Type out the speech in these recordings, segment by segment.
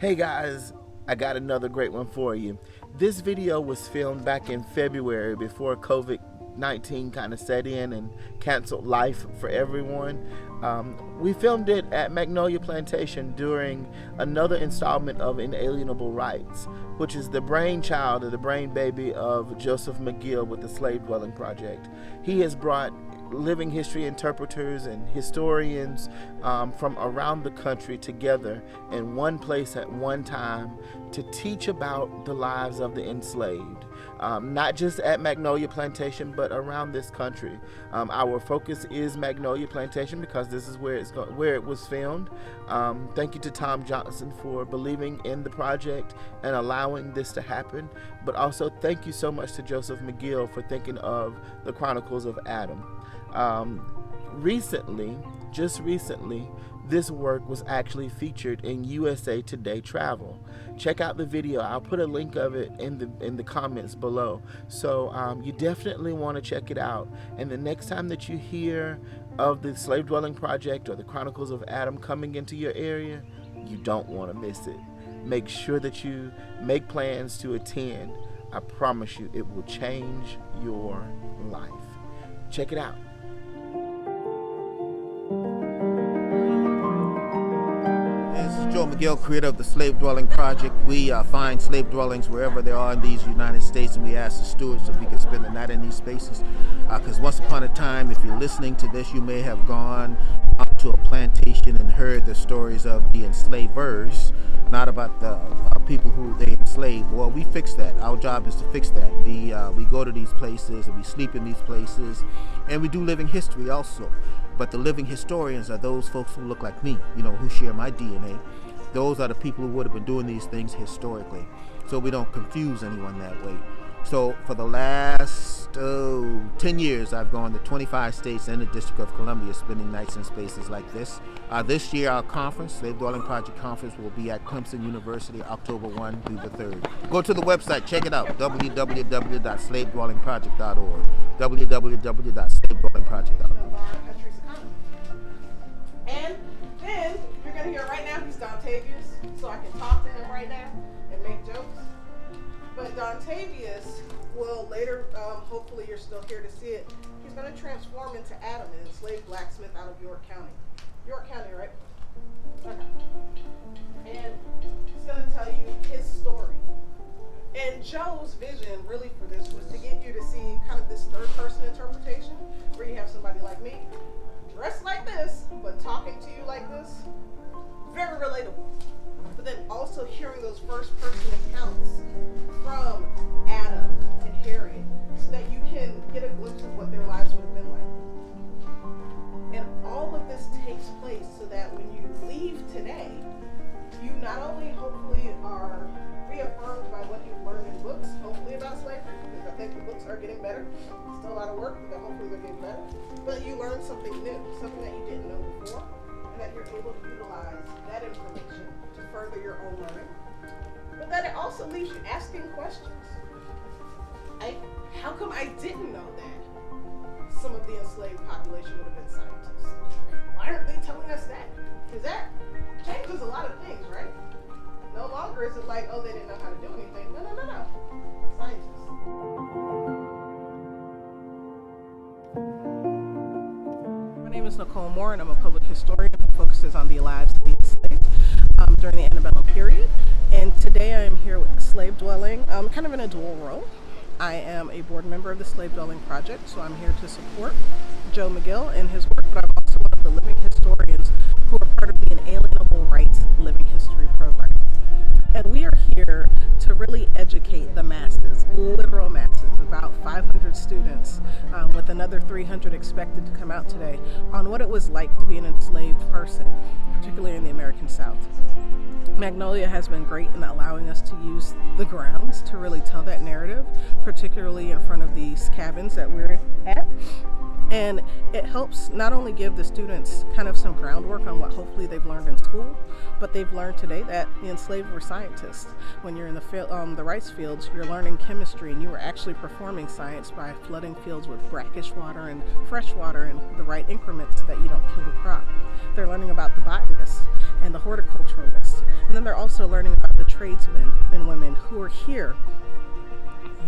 Hey guys, I got another great one for you. This video was filmed back in February before COVID-19 kind of set in and canceled life for everyone. We filmed it at Magnolia Plantation during another installment of Inalienable Rights, which is the brainchild or the brain baby of Joseph McGill with the Slave Dwelling Project. He has brought living history interpreters and historians from around the country together in one place at one time to teach about the lives of the enslaved, not just at Magnolia Plantation but around this country. Our focus is Magnolia Plantation because this is where it was filmed. Thank you to Tom Johnson for believing in the project and allowing this to happen, but also thank you so much to Joseph McGill for thinking of the Chronicles of Adam. Just recently, this work was actually featured in USA Today Travel. Check out the video. I'll put a link of it in the comments below. So you definitely want to check it out. And the next time that you hear of the Slave Dwelling Project or the Chronicles of Adam coming into your area, you don't want to miss it. Make sure that you make plans to attend. I promise you, it will change your life. Check it out. Joe McGill, creator of the Slave Dwelling Project. We find slave dwellings wherever they are in these United States, and we ask the stewards if we can spend the night in these spaces. Because once upon a time, if you're listening to this, you may have gone up to a plantation and heard the stories of the enslavers, not about the people who they enslaved. Well, we fix that. Our job is to fix that. We go to these places and we sleep in these places, and we do living history also. But the living historians are those folks who look like me, who share my DNA. Those are the people who would have been doing these things historically. So we don't confuse anyone that way. So for the last 10 years, I've gone to 25 states and the District of Columbia spending nights in spaces like this. This year, our conference, Slave Dwelling Project Conference, will be at Clemson University, October 1 through the 3rd. Go to the website, check it out, www.slavedwellingproject.org, www.slavedwellingproject.org. And then, you're going to hear right now, he's Dontavius, so I can talk to him right now and make jokes. But Dontavius will later, hopefully you're still here to see it, he's going to transform into Adam, an enslaved blacksmith out of York County. York County, right? Okay. And he's going to tell you his story. And Joe's vision really for this was to get you to see kind of this third person interpretation, where you have somebody like me, dressed like this, but talking to you like this, very relatable. But then also hearing those first person accounts from Adam and Harriet, so that you can get a glimpse of what their lives would have been like. And all of this takes place so that when you leave today, you not only hopefully are reaffirmed by what you've learned in books, hopefully about slavery, because I think the books are getting better. Still a lot of work, but hopefully they're getting better. But you learn something new, something that you didn't know before, and that you're able to utilize that information to further your own learning. But that it also leaves you asking questions. How come I didn't know that some of the enslaved population would have been scientists? Why aren't they telling us that? Because that changes a lot of things, right? No longer is it like, oh, they didn't know how to do anything. No. Scientists. My name is Nicole Moore, and I'm a public historian who focuses on the lives of the enslaved during the antebellum period. And today I am here with the Slave Dwelling, kind of in a dual role. I am a board member of the Slave Dwelling Project, so I'm here to support Joe McGill and his work, but I'm also one of the living historians who are part of the Inalienable Rights Living History Program. And we are here to really educate the masses, literal masses, about 500 students, with another 300 expected to come out today, on what it was like to be an enslaved person, particularly in the American South. Magnolia has been great in allowing us to use the grounds to really tell that narrative, particularly in front of these cabins that we're at. And it helps not only give the students kind of some groundwork on what hopefully they've learned in school, but they've learned today that the enslaved were scientists. When you're in the rice fields, you're learning chemistry, and you were actually performing science by flooding fields with brackish water and fresh water in the right increments so that you don't kill the crop. They're learning about the botanists and the horticulturalists. And then they're also learning about the tradesmen and women who are here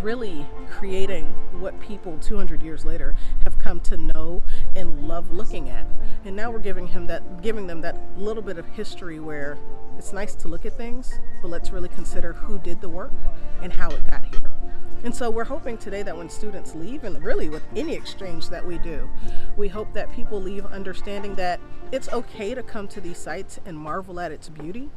really creating what people 200 years later have come to know and love looking at. And now we're giving them that little bit of history where it's nice to look at things, but let's really consider who did the work and how it got here. And so we're hoping today that when students leave, and really with any exchange that we do, we hope that people leave understanding that it's okay to come to these sites and marvel at its beauty,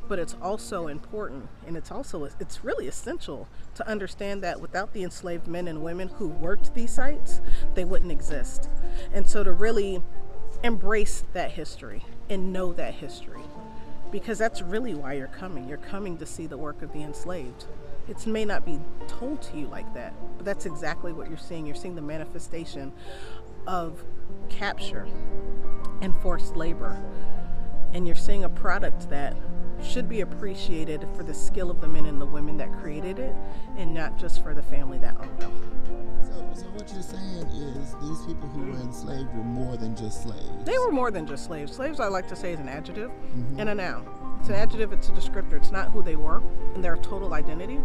but it's also important, and it's really essential to understand that without the enslaved men and women who worked these sites, they wouldn't exist. And so to really embrace that history and know that history, because that's really why you're coming. You're coming to see the work of the enslaved. It may not be told to you like that, but that's exactly what you're seeing. You're seeing the manifestation of capture and forced labor. And you're seeing a product that should be appreciated for the skill of the men and the women that created it, and not just for the family that owned them. So what you're saying is these people who were enslaved were more than just slaves. They were more than just slaves. Slaves, I like to say, is an adjective and a noun. It's an adjective, it's a descriptor. It's not who they were and their total identity.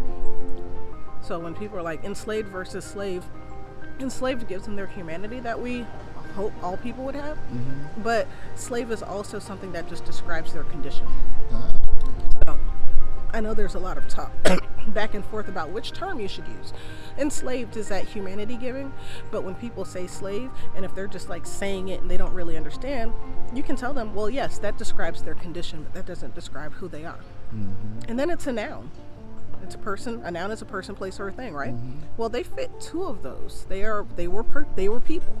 So when people are like enslaved versus slave, enslaved gives them their humanity that we hope all people would have. But slave is also something that just describes their condition. So I know there's a lot of talk back and forth about which term you should use. Enslaved is that humanity giving, but when people say slave, and if they're just like saying it and they don't really understand, you can tell them, well, yes, that describes their condition, but that doesn't describe who they are. And then it's a noun. It's a person. A noun is a person, place, or a thing, right? Well, they fit two of those. They were people.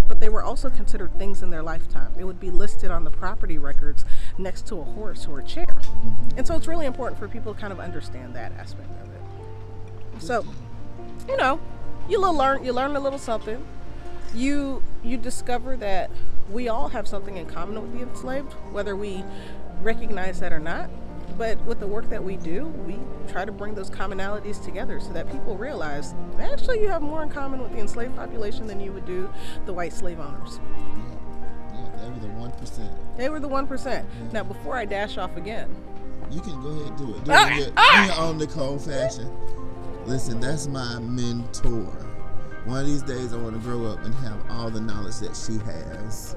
But they were also considered things in their lifetime. It would be listed on the property records next to a horse or a chair. And so it's really important for people to kind of understand that aspect of it. So, you learn a little something. You discover that we all have something in common with the enslaved, whether we recognize that or not. But with the work that we do, we try to bring those commonalities together so that people realize, actually, you have more in common with the enslaved population than you would do the white slave owners. Yeah, they were the 1%. They were the 1%. Now, before I dash off again. You can go ahead and do it. Do it in your own Nicole fashion. Listen, that's my mentor. One of these days, I want to grow up and have all the knowledge that she has.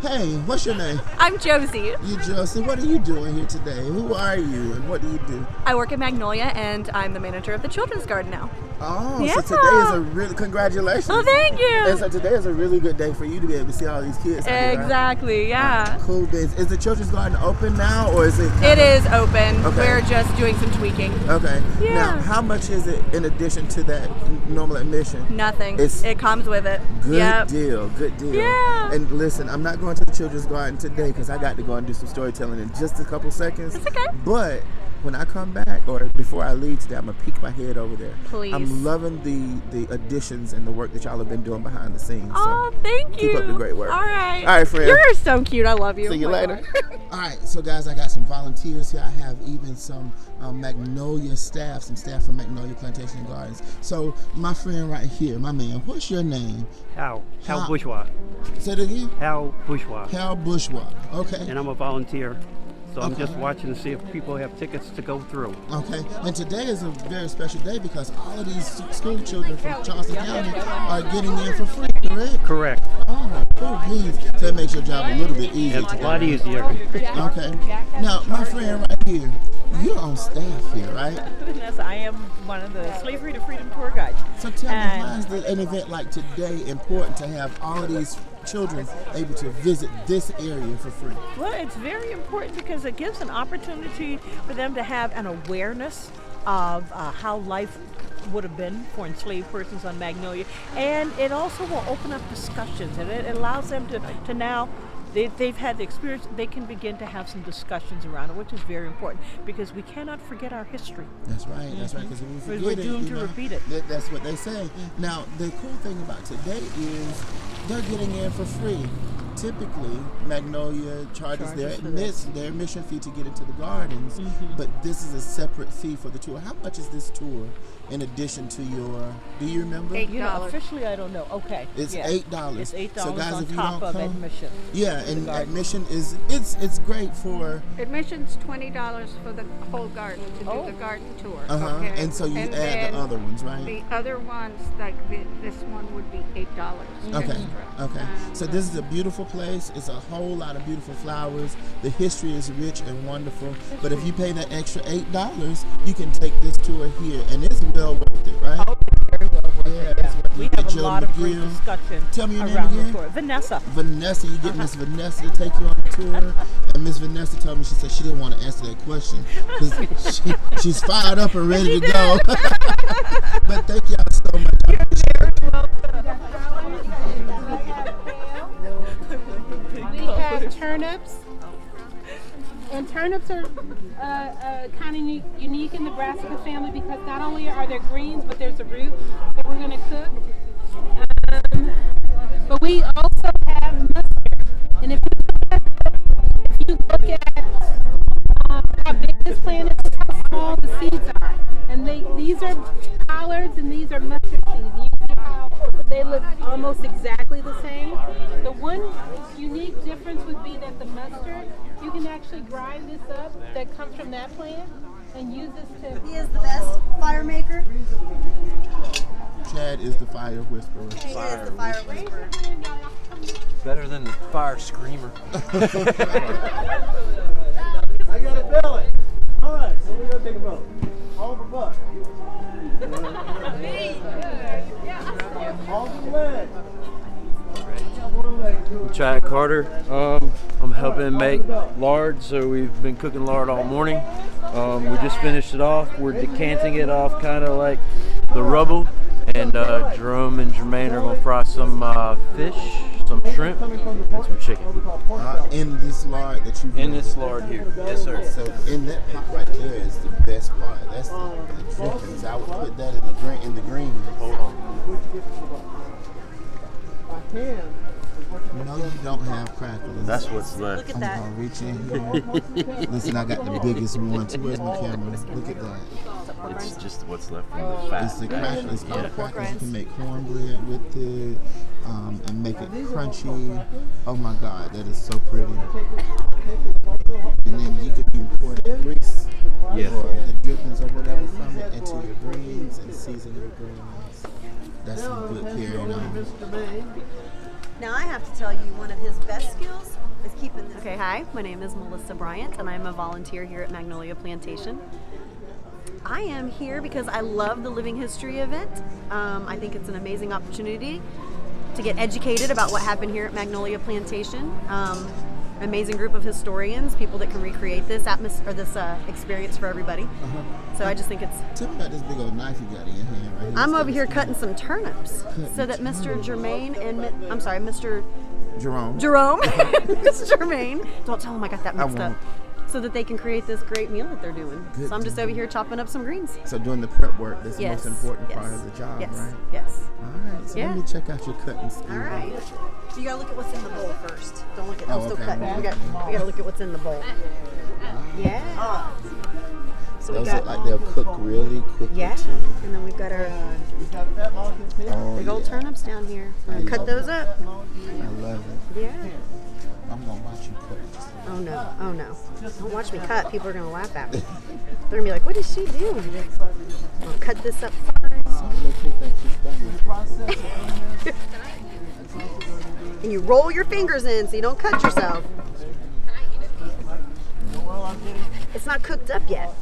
Hey, what's your name? I'm Josie. You Josie. What are you doing here today? Who are you and what do you do? I work at Magnolia and I'm the manager of the Children's Garden now. Oh, yeah. So today is a really, congratulations. Oh, thank you. And so today is a really good day for you to be able to see all these kids. Exactly, right? yeah. Cool biz. Is the Children's Garden open now or is it? It is open. Okay. We're just doing some tweaking. Okay. Yeah. Now, how much is it in addition to that normal admission? Nothing. It comes with it. Good deal. Good deal. Yeah. And listen, I'm not going to the Children's Garden today because I got to go and do some storytelling in just a couple seconds. It's okay. But when I come back or before I leave today, I'm going to peek my head over there. Please. I'm loving the additions and the work that y'all have been doing behind the scenes. Oh, thank you. Keep up the great work. All right. All right, friend. You're so cute. I love you. See you later. All right, so guys, I got some volunteers here. I have even some Magnolia staff, some staff from Magnolia Plantation and Gardens. So my friend right here, my man, what's your name? Hal Bourgeois. Say it again? Hal Bourgeois. Hal Bourgeois. Okay. And I'm a volunteer. So Okay. I'm just watching to see if people have tickets to go through. Okay, and today is a very special day because all of these school children from Charleston County are getting in for free, correct? Correct. Oh, cool beans. So it makes your job a little bit easier. It's to a lot get in. easier. Okay. Now, my friend right here, you're on staff here, right? Yes, I am one of the Slavery to Freedom tour guides. So tell me, why is an event like today important to have all of these children able to visit this area for free? Well, it's very important because it gives an opportunity for them to have an awareness of how life would have been for enslaved persons on Magnolia, and it also will open up discussions, and it allows them to now they've had the experience, they can begin to have some discussions around it, which is very important because we cannot forget our history. That's right, that's right, because if we forget We're doomed to repeat it. That's what they say. Now, the cool thing about today is they're getting in for free. Typically, Magnolia charges their admission fee to get into the gardens, but this is a separate fee for the tour. How much is this tour in addition to your, do you remember? You know, officially I don't know. Okay. It's yeah. $8. It's $8 so guys, on if you top don't of come, admission. Yeah, and admission is it's great for Admission's $20 for the whole garden to do the garden tour. okay. And so you add the other ones, right? The other ones, like this one, would be $8 Okay. extra. Okay. So this is a beautiful place. It's a whole lot of beautiful flowers. The history is rich and wonderful. But if you pay that extra $8, you can take this tour here, and it's well worth it, right? Oh, very well worth it. Yeah. We have a lot of great McGill. discussion Tell me your name around again. the tour. Vanessa. Vanessa, you get Miss Vanessa to take you on the tour. And Miss Vanessa told me, she said she didn't want to answer that question because she's fired up and ready to go. But thank y'all so much. We have turnips. And turnips are kind of unique in the brassica family because not only are there greens, but there's a root that we're going to cook. But we also have mustard. And if you look at how big this plant is, how small the seeds are. And these are collards and these are mustard seeds. You see how they look almost exactly the same. The one unique difference would be that the mustard, you can actually grind this up that comes from that plant and use this to... He is the best fire maker. Chad is the fire whisperer. He is the fire whisperer. Better than the fire screamer. I got a belly. All right, so we're going to take a vote. All for butt. All for leg. Chad Carter. I'm helping make lard, so we've been cooking lard all morning. We just finished it off. We're decanting it off kind of like the rubble. And Jerome and Jermaine are going to fry some fish, some shrimp, and some chicken. In this lard that you In this lard here. Yes, sir. So in that pot right there is the best part. That's the drippings. I would put that in the green. Hold on. No, you don't have crackers. That's what's left. Look at that. I'm gonna reach in here. Listen, I got the biggest one. Where's my camera? Look at that. It's just what's left from the fat. It's the crackers. It's called crackers. You can make cornbread with it and make it crunchy. Oh my God, that is so pretty. And then you could pour the grease or the drippings or whatever from it into your greens and season your greens. That's some good carrying on. Now I have to tell you, one of his best skills is keeping this. Okay, hi, my name is Melissa Bryant, and I'm a volunteer here at Magnolia Plantation. I am here because I love the living history of it. I think it's an amazing opportunity to get educated about what happened here at Magnolia Plantation. Amazing group of historians, people that can recreate this atmosphere, or this experience for everybody. So I just think it's. Tell me about this big old knife you got in your hand right here. I'm over here cutting some turnips so that Mr. Jermaine and Mr. Jerome. Mr. Jermaine. Don't tell him I got that mixed up. won't. So that they can create this great meal that they're doing. Good So I'm just over here chopping up some greens. So doing the prep work, that's Yes. the most important Yes. part of the job, Yes. right? Yes. All right, so Yeah. let me check out your cutting skill. All right. So you gotta look at what's in the bowl first. Don't look at. Oh, I'm still okay. cutting. We got to look at what's in the bowl. Yeah. So we Those got. look like they'll cook really quickly Yeah. too. And then we've got our Oh, big old yeah. turnips down here. We're gonna cut those up. I love it. Yeah. I'm gonna watch you cut. Oh no. Oh no. Don't watch me cut. People are gonna laugh at me. They're gonna be like, "What is she doing?" I'll cut this up fine. And you roll your fingers in so you don't cut yourself. It's not cooked up yet.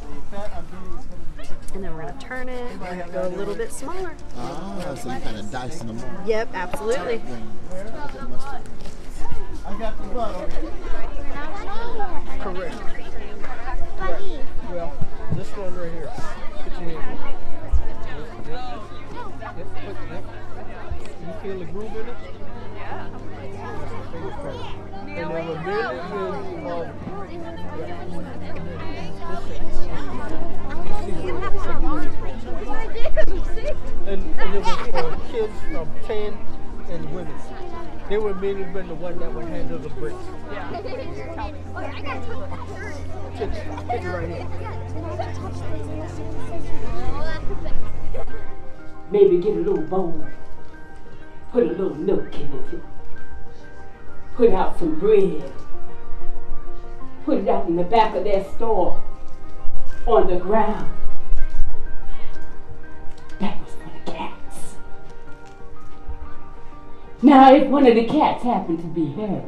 And then we're gonna turn it. We're gonna go a little bit smaller. Oh, so you kind of dicing them up. Yep, absolutely. I got the butt over here. Correct. Well, this one right here. Put your hand in. You feel the groove in it? Yeah. And then a minute and it was kids from 10 and women. They were mainly been the one that would handle the bricks. Take it right here. maybe get a little bowl, put a little milk in it, put out some bread, put it out in the back of their store on the ground. That was for the cats. Now, if one of the cats happened to be hurt,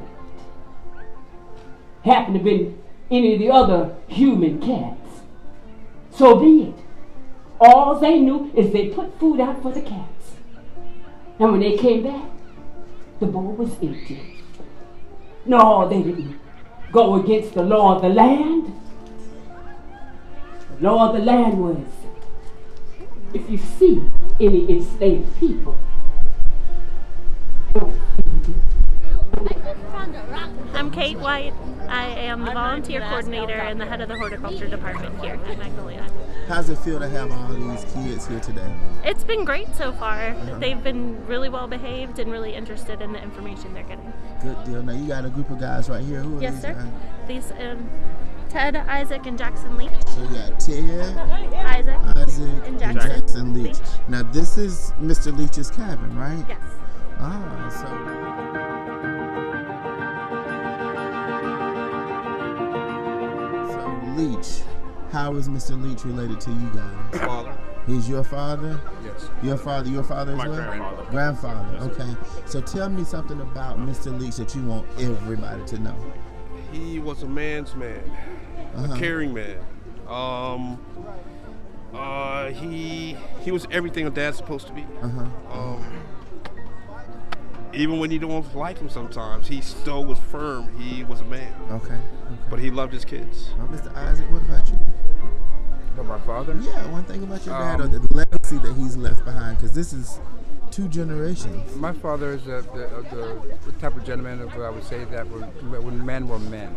happened to be any of the other human cats, so be it. All they knew is they put food out for the cats. And when they came back, the bowl was empty. No, they didn't go against the law of the land. The law of the land was, if you see any enslaved people, don't feed it. I'm Kate White. I am the volunteer coordinator and the head of the horticulture department here at Magnolia. How does it feel to have all these kids here today? It's been great so far. They've been really well behaved and really interested in the information they're getting. Good deal. Now you got a group of guys right here. Who are Yes, these sir. guys? These Ted, Isaac, and Jackson Leach. So we got Ted, Isaac, and Jackson Leach. Now this is Mr. Leach's cabin, right? Yes. Ah, so. Leach, how is Mr. Leach related to you guys? Father. He's your father? Yes. Your father as My well? grandfather. Grandfather, okay. So tell me something about Mr. Leach that you want everybody to know. He was a man's man, a caring man. He was everything a dad's supposed to be. Even when you don't like him sometimes, he still was firm. He was a man. Okay. But he loved his kids. Mr. Isaac, what about you? About my father? Yeah, one thing about your dad, or the legacy that he's left behind, because this is 2 generations. My father is the type of gentleman who I would say that when men were men.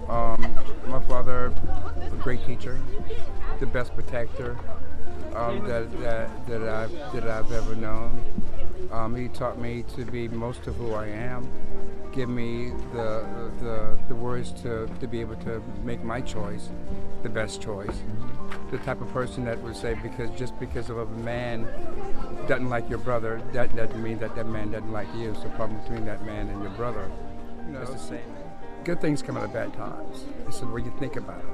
My father, a great teacher, the best protector that I've ever known. He taught me to be most of who I am, give me the words to be able to make my choice, the best choice. The type of person that would say, just because of a man doesn't like your brother, that doesn't mean that man doesn't like you. It's the problem between that man and your brother. It's the same. Good things come out of bad times. It's the way you think about it.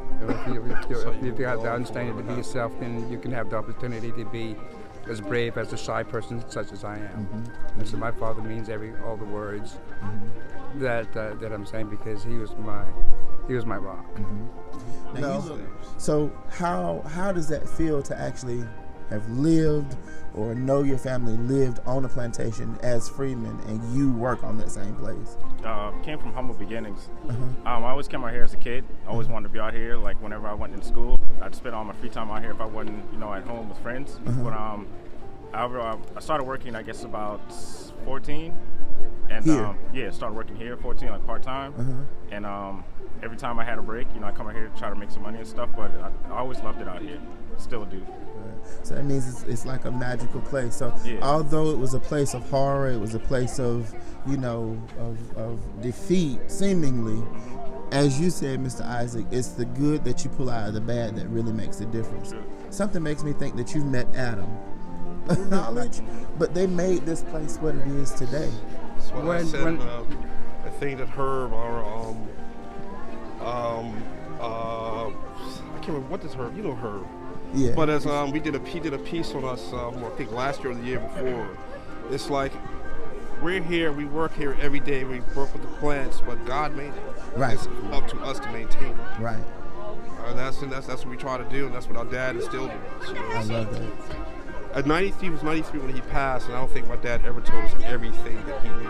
If you have the understanding to be yourself, then you can have the opportunity to be as brave as a shy person such as I am. And so my father means all the words that I'm saying, because he was my rock. So how does that feel to actually have lived or know your family lived on a plantation as freemen and you work on that same place? Came from humble beginnings. I always came out here as a kid. I always wanted to be out here. Like whenever I went into school, I'd spend all my free time out here if I wasn't, at home with friends. But I started working, I guess, about 14, and started working here 14, like part time. And every time I had a break, I come out here to try to make some money and stuff. But I always loved it out here. Still do. So that means it's like a magical place. So although it was a place of horror, it was a place of of defeat, seemingly. As you said, Mr. Isaac, it's the good that you pull out of the bad that really makes a difference. Something makes me think that you've met Adam. Knowledge, but they made this place what it is today. That's what I said. I think that Herb, I can't remember what is Herb. You know Herb. Yeah. But as he did a piece on us, I think last year or the year before. It's like we're here, we work here every day, we work with the plants, but God made it. Right. It's up to us to maintain it. Right. And that's what we try to do, and that's what our dad instilled in us. I love that. At 93, he was 93 when he passed, and I don't think my dad ever told us everything that he knew.